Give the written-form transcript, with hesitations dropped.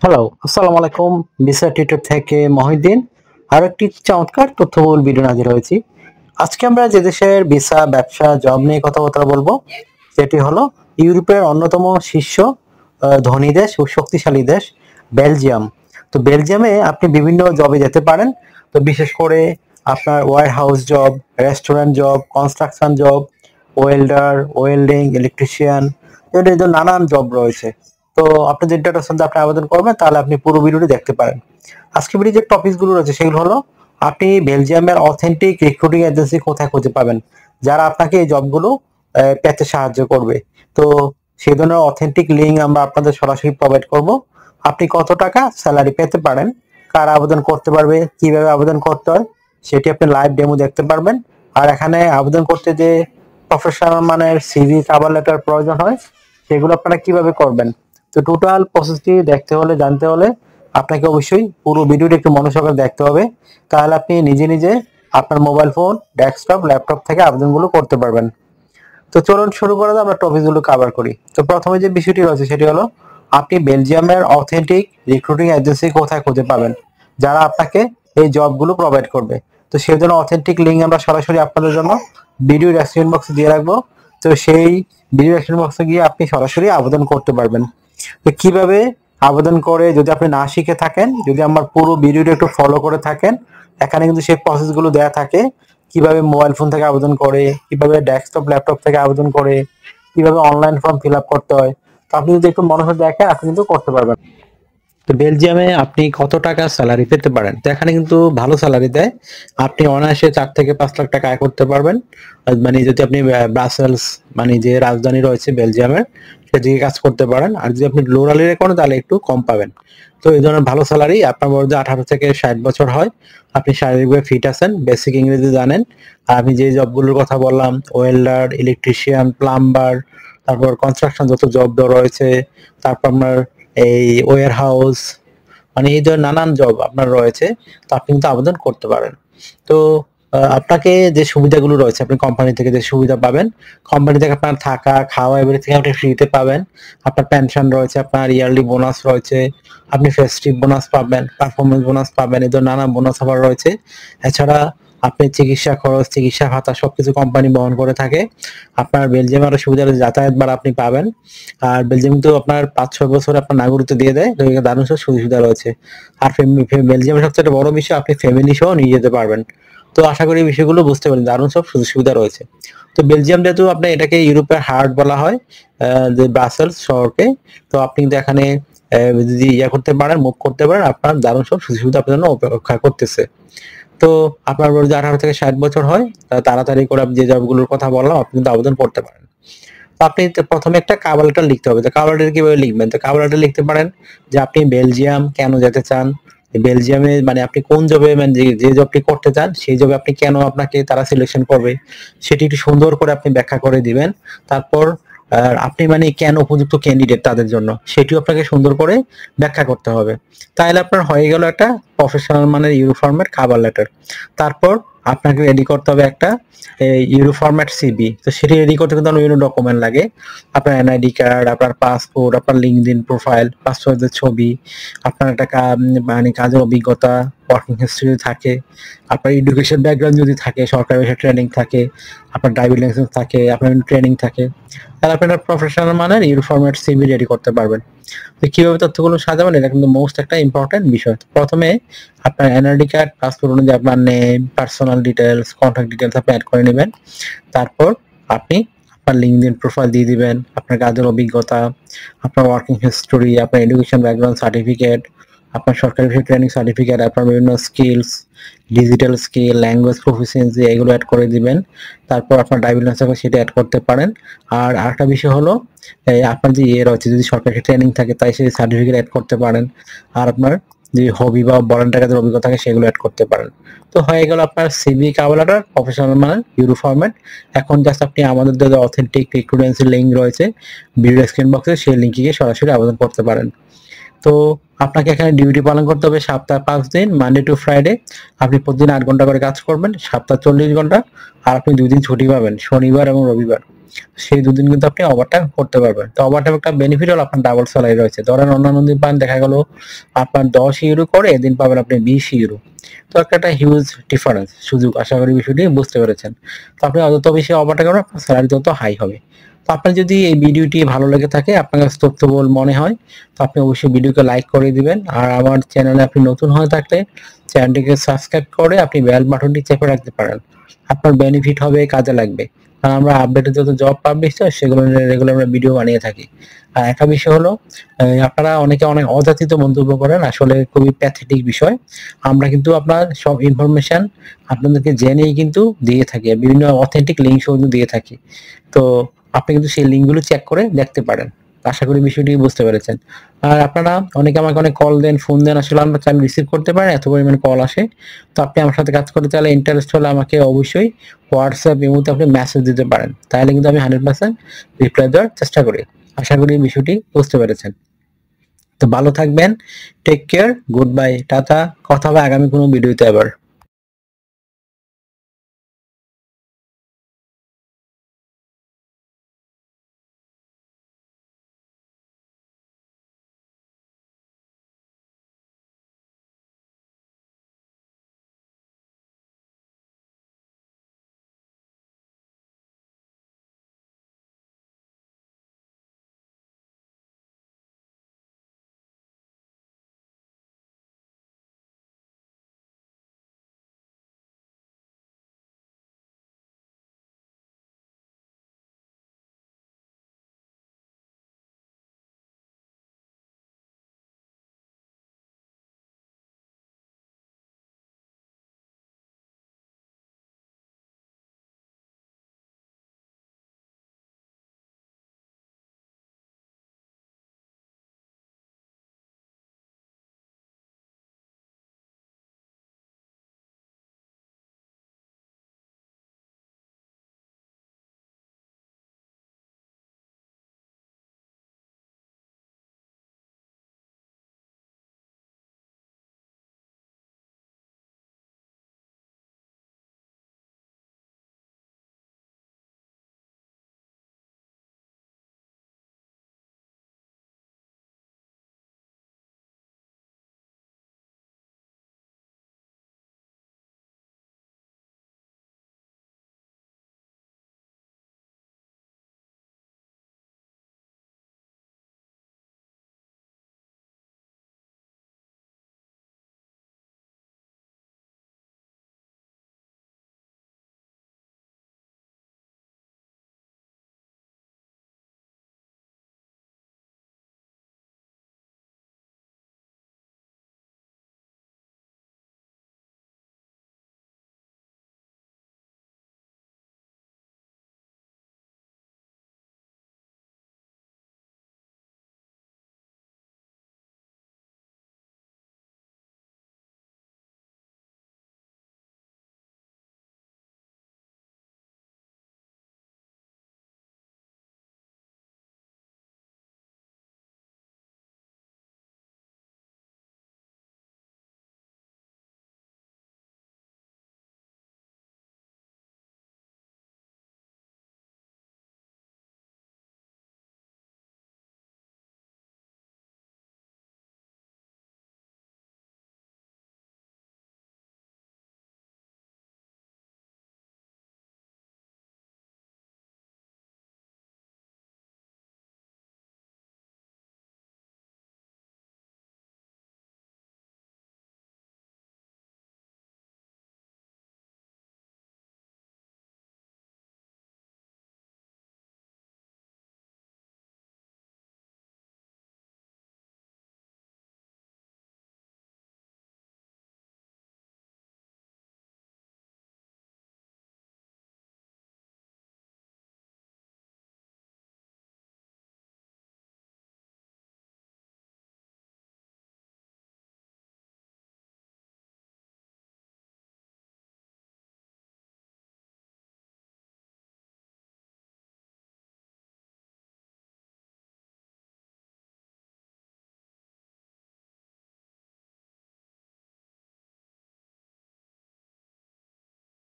Hello, আসসালামু আলাইকুম। বিসা tutor থেকে মহিউদ্দিন আরো একটি চমৎকার তথ্যবহুল ভিডিও হাজির হয়েছি। আজকে আমরা যে দেশের ভিসা, ব্যবসা, জব নিয়ে কথাবার্তা বলবো সেটি হলো ইউরোপের অন্যতম শীর্ষ ধনী দেশ ও শক্তিশালী দেশ বেলজিয়াম। তো বেলজিয়ামে আপনি বিভিন্ন জবে যেতে পারেন। তো বিশেষ করে আপনার warehouse job, restaurant job, construction job, welder, welding, electrician, এদের নানান জব রয়েছে। তো আপনি যেটার সাথে আপনি আবেদন করবেন তাহলে আপনি পুরো ভিডিওটি দেখতে পারেন। আজকে ভিডিও যে টপিকস গুলো রয়েছে সেগুলো হলো আপনি বেলজিয়ামের অথেন্টিক রিক্রুটিং এজেন্সি কোথায় খুঁজে পাবেন যারা আপনাকে এই জবগুলো পেতে সাহায্য করবে। তো সেই ধরনের অথেন্টিক লিঙ্ক আমরা আপনাদের সরাসরি প্রোভাইড করব। আপনি কত টাকা স্যালারি পেতে পারেন, কারা আবেদন করতে পারবে, কিভাবে আবেদন করতে হয় সেটি আপনি লাইভ ডেমো দেখতে পারবেন। আর এখানে আবেদন করতে যে প্রফেশনাল মানের সিভি, কভার লেটার প্রয়োজন হয় সেগুলো আপনারা কিভাবে করবেন। তো টোটাল প্রসেসটি দেখতে হলে, জানতে হলে আপনাকে অবশ্যই পুরো ভিডিওটি একটু মনোযোগে দেখতে হবে। তাহলে আপনি নিজে নিজে আপনার মোবাইল ফোন, ডেস্কটপ, ল্যাপটপ থেকে আবেদনগুলো করতে পারবেন। তো চলুন শুরু করে আমরা টপিকগুলো কভার করি। তো প্রথমে যে বিষয়টি রয়েছে সেটি হলো আপনি বেলজিয়ামের অথেন্টিক রিক্রুটিং এজেন্সি কোথায় খুঁজে পাবেন যারা আপনাকে এই জবগুলো প্রোভাইড করবে। তো সেই জন্য অথেন্টিক লিঙ্ক আমরা সরাসরি আপনাদের জন্য ভিডিও ডেসক্রিপশন বক্সে দিয়ে রাখবো। তো সেই ভিডিও ডেসক্রিপশন বক্সে গিয়ে আপনি সরাসরি আবেদন করতে পারবেন। তো কিভাবে আবেদন করে, যদি আপনি না শিখে থাকেন, যদি আমার পুরো ভিডিওটা একটু ফলো করে থাকেন, এখানে কিন্তু সেই প্রসেসগুলো দেয়া থাকে। কিভাবে মোবাইল ফোন থেকে আবেদন করে, কিভাবে ডেস্কটপ, ল্যাপটপ থেকে আবেদন করে, কিভাবে অনলাইন ফর্ম ফিল আপ করতে হয়। তো আপনি যদি একটু মনোযোগ দেখেন আপনি কিন্তু করতে পারবেন। তো বেলজিয়ামে আপনি কত টাকা স্যালারি পেতে পারেন? তো এখানে কিন্তু ভালো স্যালারি দেয়। আপনি অনায়াসে ৪ থেকে ৫ লাখ টাকা আয় করতে পারবেন। মানে যদি আপনি ব্রাসেলস, মানে যে রাজধানী রয়েছে বেলজিয়ামের, সেদিকে কাজ করতে পারেন। আর যদি আপনি লোরালিরে করেন তাহলে একটু কম পাবেন। তো এই ধরনের ভালো স্যালারি। আপনার বয়স যদি 18 থেকে 60 বছর হয়, আপনি শারীরিকভাবে ফিট আছেন, বেসিক ইংরেজি জানেন, আর আমি যে জবগুলোর কথা বললাম, ওয়েল্ডার, ইলেকট্রিশিয়ান, প্লাম্বার, তারপর কনস্ট্রাকশন যত জব রয়েছে, তারপর আপনার এই ওয়্যার হাউস, মানে এই ধরনের নানান জব আপনার রয়েছে। তো আপনি কিন্তু আবেদন করতে পারেন। তো আপনাকে যে সুবিধাগুলো রয়েছে, আপনি কোম্পানি থেকে যে সুবিধা পাবেন, কোম্পানি থেকে আপনার থাকা, খাওয়া, এভরিথিং আপনি ফ্রিতে পাবেন। আপনার পেনশন রয়েছে, আপনার ইয়ারলি বোনাস রয়েছে, আপনি ফেস্টিভ বোনাস পাবেন, পারফরমেন্স বোনাস পাবেন, এই ধরনের নানা বোনাস আবার রয়েছে। এছাড়া আপনি চিকিৎসা খরচ, চিকিৎসা ভাতা সবকিছু কোম্পানি বহন করে থাকে। আপনার বেলজিয়ামে আরো সুবিধা রয়েছে, যাতায়াত ভাড়া আপনি পাবেন। আর বেলজিয়াম তো আপনার ৫-৬ বছর আপনার নাগরিকত্ব দিয়ে দেয়, তো দারুণ সব সুযোগ সুবিধা রয়েছে। আর বেলজিয়ামের সবচেয়ে বড় বিষয়, আপনি ফ্যামিলি সহ নিয়ে যেতে পারবেন। তো আশা করি বিষয়গুলো বুঝতে পারেন, দারুণ সব সুযোগ সুবিধা রয়েছে। তো বেলজিয়াম যেহেতু আপনার এটাকে ইউরোপের হার্ট বলা হয়, যে ব্রাসেলস শহরকে, তো আপনি কিন্তু এখানে যদি করতে পারেন, মুভ করতে পারেন, আপনার দারুণ সব সুযোগ সুবিধা আপনার জন্য অপেক্ষা করতেছে। তো আপনার বয়স যদি 18 থেকে 60 বছর হয়, তাড়াতাড়ি করে যে জবগুলোর কথা বললাম আপনি কিন্তু আবেদন করতে পারেন। তো আপনি প্রথমে একটা কভার লেটার লিখতে হবে। তো কভার লেটার কিভাবে লিখবেন? তো কভার লেটার লিখতে পারেন যে আপনি বেলজিয়াম কেন যেতে চান, বেলজিয়ামে মানে আপনি কোন জবে, মানে যে জবটি করতে চান সেই জবে আপনি কেন, আপনাকে তারা সিলেকশন করবে সেটি একটু সুন্দর করে আপনি ব্যাখ্যা করে দিবেন। তারপর আপনি মানে কেন উপযুক্ত ক্যান্ডিডেট তাদের জন্য সেটিও আপনাকে সুন্দর করে ব্যাখ্যা করতে হবে। তাহলে আপনার হয়ে গেল একটা প্রফেশনাল মানের ইউরো ফরম্যাট কভার লেটার। তারপর আপনাকে রেডি করতে হবে একটা ইউরো ফরম্যাট সিভি। তো সেটি রেডি করতে কিন্তু বিভিন্ন ডকুমেন্ট লাগে। আপনার এনআইডি কার্ড, আপনার পাসপোর্ট, আপনার লিঙ্কডইন প্রোফাইল, পাসপোর্টের ছবি, আপনার একটা মানে কাজের অভিজ্ঞতা, ওয়ার্কিং হিস্ট্রি থাকে, আপনার এডুকেশন ব্যাকগ্রাউন্ড যদি থাকে, সরকারি ট্রেনিং থাকে, আপনার ড্রাইভিং লাইসেন্স থাকে, আপনার ট্রেনিং থাকে, তাহলে আপনি একটা প্রফেশনাল মানের ইউরো ফরম্যাট সিভি রেডি করতে পারবেন। তো কিভাবে তথ্যগুলো সাজাবেন এটা কিন্তু মোস্ট একটা ইম্পর্টেন্ট বিষয়। প্রথমে আপনার এনআইডি কার্ড, পাসপোর্ট অনুযায়ী আপনার name, personal details, contact details আপনি অ্যাড করে নেবেন। তারপর আপনি আপনার লিঙ্কডইন প্রোফাইল দিয়ে দিবেন, আপনার কাজের অভিজ্ঞতা, আপনার ওয়ার্কিং হিস্টোরি, আপনার এডুকেশন ব্যাকগ্রাউন্ড সার্টিফিকেট, আপনার সরকারি ট্রেনিং সার্টিফিকেট, আপনার বিভিন্ন skills, digital skill, language proficiency, এগুলো অ্যাড করে দিবেন। তারপর আপনার ড্রাইভিং লাইসেন্স সেটা অ্যাড করতে পারেন। আর আরেকটা বিষয় হলো আপনার যে রয়েছে, যদি সরকারি ট্রেনিং থাকে তাই সেই সার্টিফিকেট অ্যাড করতে পারেন। আর আপনার যে হবি বা ভলান্টিয়ার কাজের অভিজ্ঞতা থাকে সেগুলো অ্যাড করতে পারেন। তো হয়ে গেল আপনার সিভি কভার লেটার প্রফেশনাল মানে ইউরো ফরম্যাট। এখন জাস্ট আপনি আমাদের যে অথেন্টিক রিক্রুটেন্সি লিঙ্ক রয়েছে ভিডিও স্ক্রিন বক্সে, সেই লিঙ্কে গিয়ে সরাসরি আবেদন করতে পারেন। তো আপনাকে এখানে ডিউটি পালন করতে হবে সপ্তাহে 5 দিন, মানডে টু ফ্রাইডে। আপনি প্রতিদিন 8 ঘন্টা করে কাজ করবেন, সপ্তাহে 40 ঘন্টা। আর আপনি 2 দিন ছুটি পাবেন, শনিবার এবং রবিবার। সেই 2 দিন কিন্তু আপনি ওভারটাইম করতে পারবেন। তো ওভারটাইম একটা বেনিফিট হলো আপনার ডাবল স্যালারি রয়েছে। ধরেন অন্যান্য দিন পান দেখা গেল আপনার 10 ইউরো করে, এদিন পাবেন আপনি 20 ইউরো। তো একটা হিউজ ডিফারেন্স সুযোগ, আশা করি বিষয়টি বুঝতে পেরেছেন। তো আপনি যত বেশি ওভারটাইম করবেন আপনার স্যালারি তত হাই হবে। তো আপনার যদি এই ভিডিওটি ভালো লেগে থাকে, আপনার কাছে তথ্যবহুল মনে হয়, তো আপনি অবশ্যই ভিডিওকে লাইক করে দিবেন। আর আমার চ্যানেলে আপনি নতুন হয়ে থাকলে চ্যানেলটিকে সাবস্ক্রাইব করে আপনি বেল বাটনটি চেপে রাখতে পারেন। আপনার বেনিফিট হবে, কাজে লাগবে। কারণ আমরা আপডেটেড যত জব পাবলিশ হয় সেগুলো নিয়ে রেগুলার আমরা ভিডিও বানিয়ে থাকি। আর একটা বিষয় হলো আপনারা অনেকে অনেক অযাচিত মন্তব্য করেন, আসলে খুবই প্যাথেটিক বিষয়। আমরা কিন্তু আপনার সব ইনফরমেশন আপনাদেরকে জেনেই কিন্তু দিয়ে থাকি, বিভিন্ন অথেন্টিক লিঙ্ক সহ দিয়ে থাকি। তো আপনি কিন্তু সেই লিঙ্কগুলো চেক করে দেখতে পারেন। আশা করি বিষয়টি বুঝতে পেরেছেন। আর আপনারা অনেকে আমাকে অনেক কল দেন, ফোন দেন, আসলে আমরা চাইলে রিসিভ করতে পারেন, এত পরিমাণ কল আসে। তো আপনি আমার সাথে কাজ করতে চাইলে, ইন্টারেস্ট হলে আমাকে অবশ্যই হোয়াটসঅ্যাপ ইমোতে আপনি মেসেজ দিতে পারেন, তাহলে কিন্তু আমি 100% রিপ্লাই দেওয়ার চেষ্টা করি। আশা করি বিষয়টি বুঝতে পেরেছেন। তো ভালো থাকবেন, take care, goodbye, tata. কথা হবে আগামী কোনো ভিডিওতে আবার।